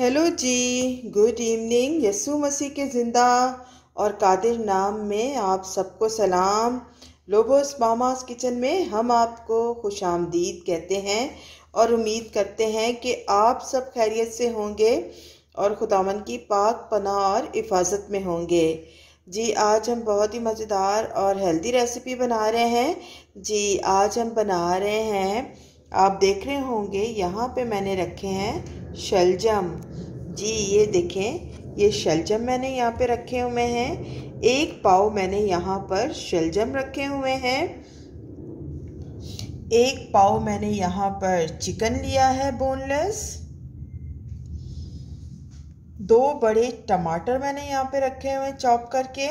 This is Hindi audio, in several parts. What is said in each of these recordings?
हेलो जी। Good evening. यस्सु मसीह के ज़िंदा और कादिर नाम में आप सबको सलाम। लोबोस मामास किचन में हम आपको खुशामदीद कहते हैं और उम्मीद करते हैं कि आप सब खैरियत से होंगे और खुदावन की पाक पनाह और हिफाजत में होंगे। जी आज हम बहुत ही मज़ेदार और हेल्दी रेसिपी बना रहे हैं। जी आज हम बना रहे हैं, आप देख रहे होंगे यहाँ पे मैंने रखे हैं शलजम। जी ये देखें, ये शलजम मैंने यहाँ पे रखे हुए हैं। 1 पाव मैंने यहाँ पर शलजम रखे हुए हैं। 1 पाव मैंने यहाँ पर चिकन लिया है बोनलेस। 2 बड़े टमाटर मैंने यहाँ पे रखे हुए हैं चॉप करके।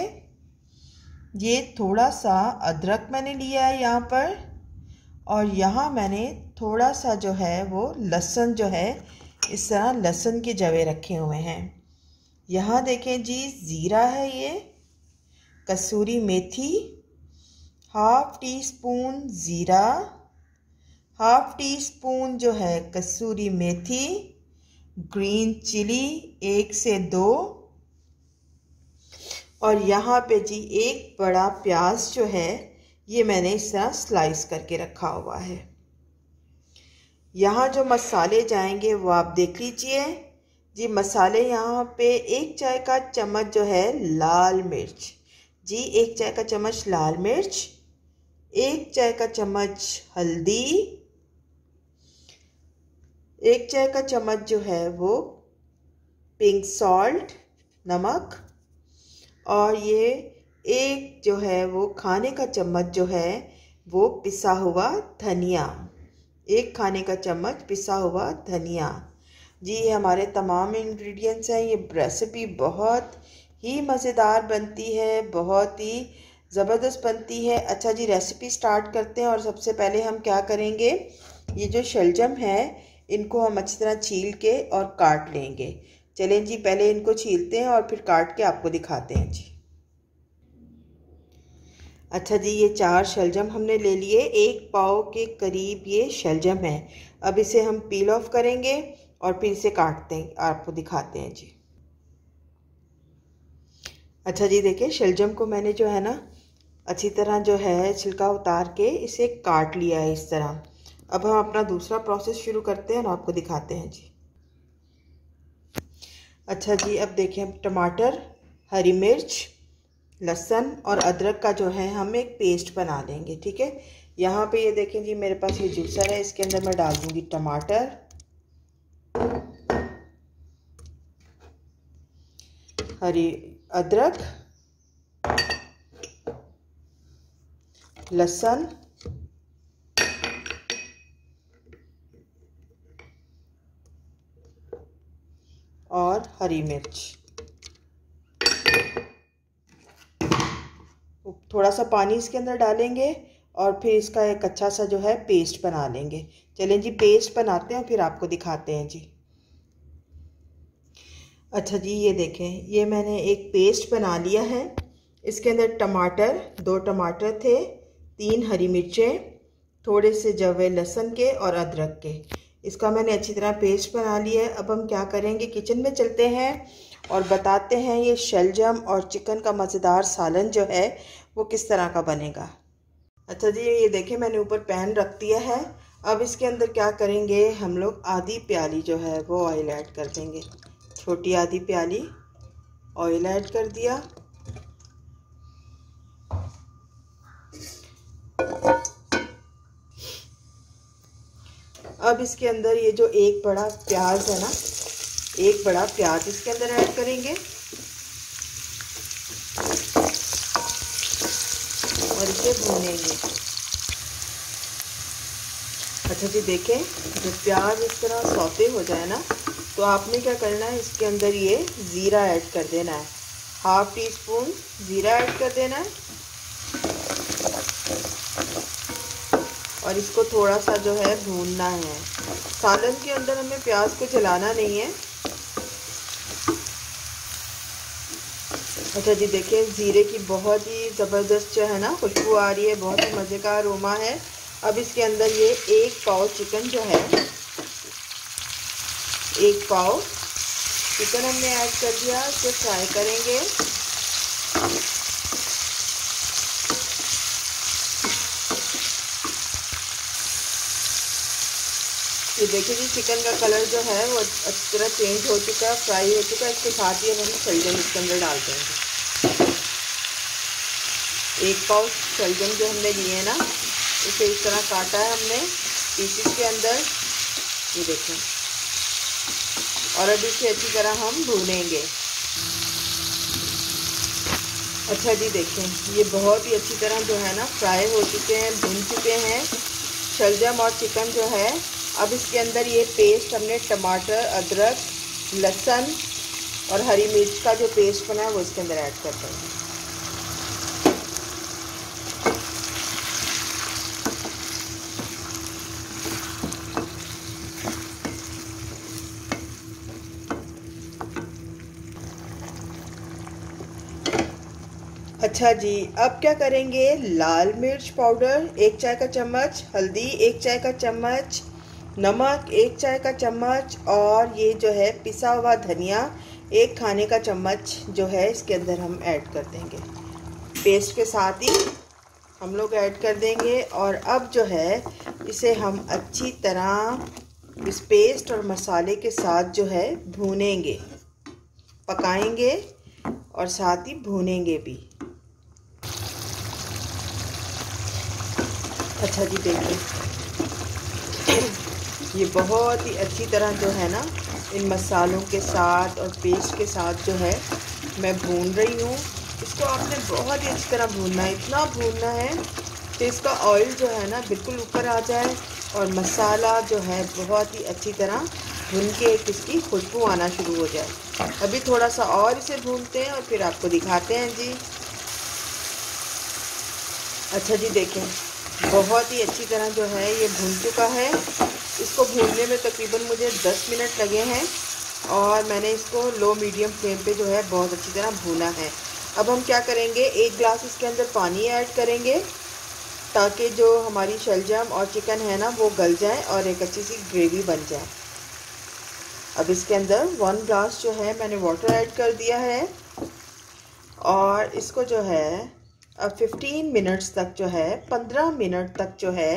ये थोड़ा सा अदरक मैंने लिया है यहाँ पर, और यहाँ मैंने थोड़ा सा जो है वो लहसुन जो है, इस तरह लहसुन के जवे रखे हुए हैं। यहाँ देखें जी, ज़ीरा है, ये कसूरी मेथी, 1/2 टीस्पून ज़ीरा, 1/2 टीस्पून जो है कसूरी मेथी, ग्रीन चिली 1 से 2, और यहाँ पे जी 1 बड़ा प्याज जो है ये मैंने इस तरह स्लाइस करके रखा हुआ है। यहाँ जो मसाले जाएंगे वो आप देख लीजिए जी। मसाले यहाँ पे 1 चाय का चम्मच जो है लाल मिर्च, जी 1 चाय का चम्मच लाल मिर्च, 1 चाय का चम्मच हल्दी, 1 चाय का चम्मच जो है वो पिंक सॉल्ट नमक, और ये 1 जो है वो खाने का चम्मच जो है वो पिसा हुआ धनिया, 1 खाने का चम्मच पिसा हुआ धनिया। जी ये हमारे तमाम इंग्रेडिएंट्स हैं। ये रेसिपी बहुत ही मज़ेदार बनती है, बहुत ही ज़बरदस्त बनती है। अच्छा जी, रेसिपी स्टार्ट करते हैं। और सबसे पहले हम क्या करेंगे, ये जो शलजम है इनको हम अच्छी तरह छील के और काट लेंगे। चलें जी, पहले इनको छीलते हैं और फिर काट के आपको दिखाते हैं जी। अच्छा जी, ये 4 शलजम हमने ले लिए, 1 पाव के करीब ये शलजम है। अब इसे हम पील ऑफ करेंगे और फिर इसे काटते हैं, आपको दिखाते हैं जी। अच्छा जी, देखिए शलजम को मैंने जो है ना अच्छी तरह जो है छिलका उतार के इसे काट लिया है इस तरह। अब हम अपना दूसरा प्रोसेस शुरू करते हैं और आपको दिखाते हैं जी। अच्छा जी, अब देखें टमाटर, हरी मिर्च, लहसुन और अदरक का जो है हम एक पेस्ट बना लेंगे, ठीक है। यहाँ पे ये देखें जी, मेरे पास ये जूसर है, इसके अंदर मैं डाल दूँगी टमाटर, हरी अदरक, लहसुन और हरी मिर्च। थोड़ा सा पानी इसके अंदर डालेंगे और फिर इसका एक अच्छा सा जो है पेस्ट बना लेंगे। चलें जी, पेस्ट बनाते हैं फिर आपको दिखाते हैं जी। अच्छा जी, ये देखें, ये मैंने एक पेस्ट बना लिया है। इसके अंदर टमाटर, 2 टमाटर थे, 3 हरी मिर्चें, थोड़े से जवे लहसुन के और अदरक के, इसका मैंने अच्छी तरह पेस्ट बना लिया है। अब हम क्या करेंगे, किचन में चलते हैं और बताते हैं ये शलजम और चिकन का मज़ेदार सालन जो है वो किस तरह का बनेगा। अच्छा जी, ये देखें मैंने ऊपर पैन रख दिया है। अब इसके अंदर क्या करेंगे, हम लोग आधी प्याली जो है वो ऑयल ऐड कर देंगे। छोटी आधी प्याली ऑयल ऐड कर दिया। अब इसके अंदर ये जो 1 बड़ा प्याज है ना, 1 बड़ा प्याज इसके अंदर ऐड करेंगे और इसे भूनेंगे। अच्छा जी, देखें जब प्याज इस तरह सौते हो जाए ना, तो आपने क्या करना है, इसके अंदर ये ज़ीरा ऐड कर देना है, 1/2 टीस्पून ज़ीरा ऐड कर देना है, और इसको थोड़ा सा जो है भूनना है। सालन के अंदर हमें प्याज को जलाना नहीं है। अच्छा जी, देखिए ज़ीरे की बहुत ही ज़बरदस्त जो है ना खुशबू आ रही है, बहुत ही मज़े का अरोमा है। अब इसके अंदर ये 1 पाव चिकन जो है, 1 पाव चिकन हमने ऐड कर दिया, इसे फ्राई करेंगे। ये देखिए जी, चिकन का कलर जो है वो अच्छी तरह चेंज हो चुका है, फ्राई हो चुका है। इसके साथ ही अब हम शलजम इसके अंदर डाल देंगे। 1 पाव शलजम जो हमने लिए हैं ना, इसे इस तरह काटा है हमने पीसेस के अंदर, ये देखें। और अब इसे अच्छी तरह हम भूनेंगे। अच्छा जी, देखें ये बहुत ही अच्छी तरह जो है ना फ्राई हो चुके हैं, भून चुके हैं शलजम और चिकन जो है। अब इसके अंदर ये पेस्ट हमने टमाटर, अदरक, लहसुन और हरी मिर्च का जो पेस्ट बना है वो इसके अंदर ऐड कर देंगे। अच्छा जी, अब क्या करेंगे, लाल मिर्च पाउडर 1 चाय का चम्मच, हल्दी 1 चाय का चम्मच, नमक 1 चाय का चम्मच और ये जो है पिसा हुआ धनिया 1 खाने का चम्मच जो है इसके अंदर हम ऐड कर देंगे। पेस्ट के साथ ही हम लोग ऐड कर देंगे। और अब जो है इसे हम अच्छी तरह इस पेस्ट और मसाले के साथ जो है भूनेंगे, पकाएंगे और साथ ही भूनेंगे भी। अच्छा जी, देखिए ये बहुत ही अच्छी तरह जो है ना इन मसालों के साथ और पेस्ट के साथ जो है मैं भून रही हूँ। इसको आपने बहुत ही अच्छी तरह भूनना है, इतना भूनना है कि इसका ऑयल जो है ना बिल्कुल ऊपर आ जाए और मसाला जो है बहुत ही अच्छी तरह भून के एक इसकी खुशबू आना शुरू हो जाए। अभी थोड़ा सा और इसे भूनते हैं और फिर आपको दिखाते हैं जी। अच्छा जी, देखें बहुत ही अच्छी तरह जो है ये भून चुका है। इसको भूनने में तकरीबन मुझे 10 मिनट लगे हैं और मैंने इसको लो मीडियम फ्लेम पे जो है बहुत अच्छी तरह भूना है। अब हम क्या करेंगे, 1 गिलास इसके अंदर पानी ऐड करेंगे ताकि जो हमारी शलजम और चिकन है ना वो गल जाए और एक अच्छी सी ग्रेवी बन जाए। अब इसके अंदर 1 गिलास जो है मैंने वाटर ऐड कर दिया है और इसको जो है अब 15 मिनट्स तक जो है 15 मिनट तक जो है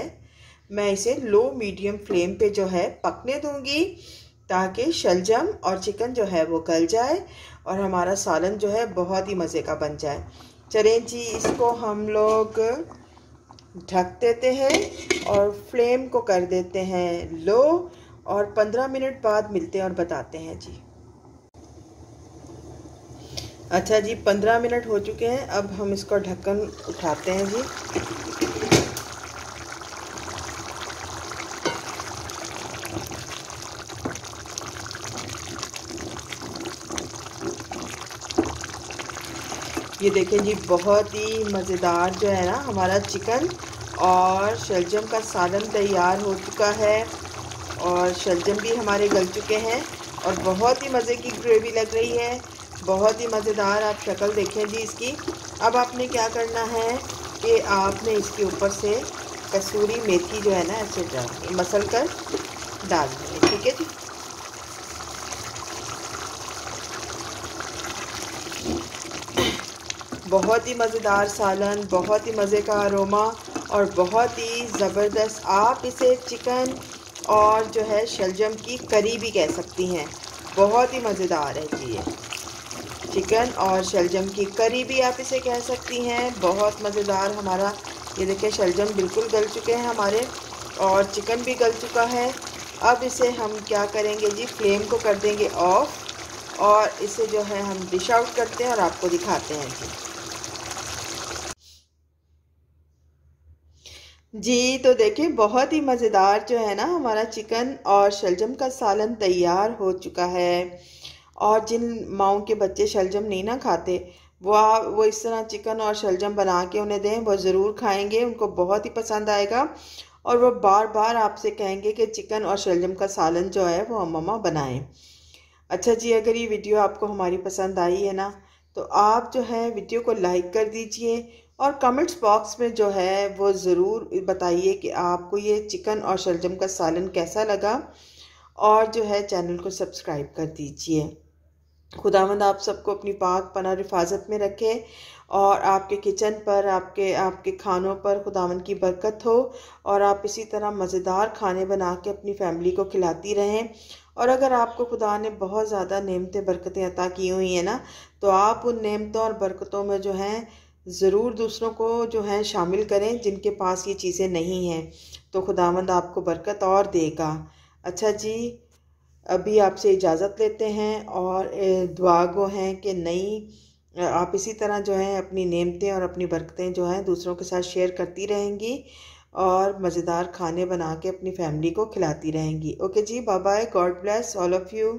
मैं इसे लो मीडियम फ्लेम पे जो है पकने दूंगी ताकि शलजम और चिकन जो है वो गल जाए और हमारा सालन जो है बहुत ही मज़े का बन जाए। चलें जी, इसको हम लोग ढक देते हैं और फ्लेम को कर देते हैं लो और 15 मिनट बाद मिलते हैं और बताते हैं जी। अच्छा जी, 15 मिनट हो चुके हैं। अब हम इसका ढक्कन उठाते हैं जी। ये देखें जी, बहुत ही मज़ेदार जो है ना हमारा चिकन और शलजम का सालन तैयार हो चुका है और शलजम भी हमारे गल चुके हैं और बहुत ही मज़े की ग्रेवी लग रही है, बहुत ही मज़ेदार। आप शक्ल देखें जी इसकी। अब आपने क्या करना है कि आपने इसके ऊपर से कसूरी मेथी जो है ना ऐसे मसल कर डाल देंगे, ठीक है जी। बहुत ही मज़ेदार सालन, बहुत ही मज़े का अरोमा और बहुत ही ज़बरदस्त। आप इसे चिकन और जो है शलजम की करी भी कह सकती हैं, बहुत ही मज़ेदार है जी। ये चिकन और शलजम की करी भी आप इसे कह सकती हैं, बहुत मज़ेदार। हमारा ये देखिए शलजम बिल्कुल गल चुके हैं हमारे और चिकन भी गल चुका है। अब इसे हम क्या करेंगे जी, फ्लेम को कर देंगे ऑफ और इसे जो है हम डिश आउट करते हैं और आपको दिखाते हैं जी। तो देखिए बहुत ही मज़ेदार जो है ना हमारा चिकन और शलजम का सालन तैयार हो चुका है। और जिन माओं के बच्चे शलजम नहीं ना खाते वो इस तरह चिकन और शलजम बना के उन्हें दें, वो ज़रूर खाएंगे, उनको बहुत ही पसंद आएगा और वो बार बार आपसे कहेंगे कि चिकन और शलजम का सालन जो है वो मम्मा बनाएं। अच्छा जी, अगर ये वीडियो आपको हमारी पसंद आई है ना तो आप जो है वीडियो को लाइक कर दीजिए और कमेंट्स बॉक्स में जो है वो ज़रूर बताइए कि आपको ये चिकन और शलजम का सालन कैसा लगा और जो है चैनल को सब्सक्राइब कर दीजिए। खुदावंद आप सबको अपनी पाक पनाह हिफाजत में रखे और आपके किचन पर, आपके आपके खानों पर खुदावंद की बरकत हो और आप इसी तरह मज़ेदार खाने बना के अपनी फैमिली को खिलाती रहें। और अगर आपको खुदा ने बहुत ज़्यादा नेमतें बरकतें अता की हुई हैं ना, तो आप उन नेमतों और बरकतों में जो हैं ज़रूर दूसरों को जो है शामिल करें जिनके पास ये चीज़ें नहीं हैं, तो खुदावंद आपको बरकत और देगा। अच्छा जी, अभी आपसे इजाज़त लेते हैं और दुआ गो हैं कि आप इसी तरह जो है अपनी नेमतें और अपनी बरकतें जो हैं दूसरों के साथ शेयर करती रहेंगी और मज़ेदार खाने बना के अपनी फैमिली को खिलाती रहेंगी। ओके जी, bye bye, God bless all of you.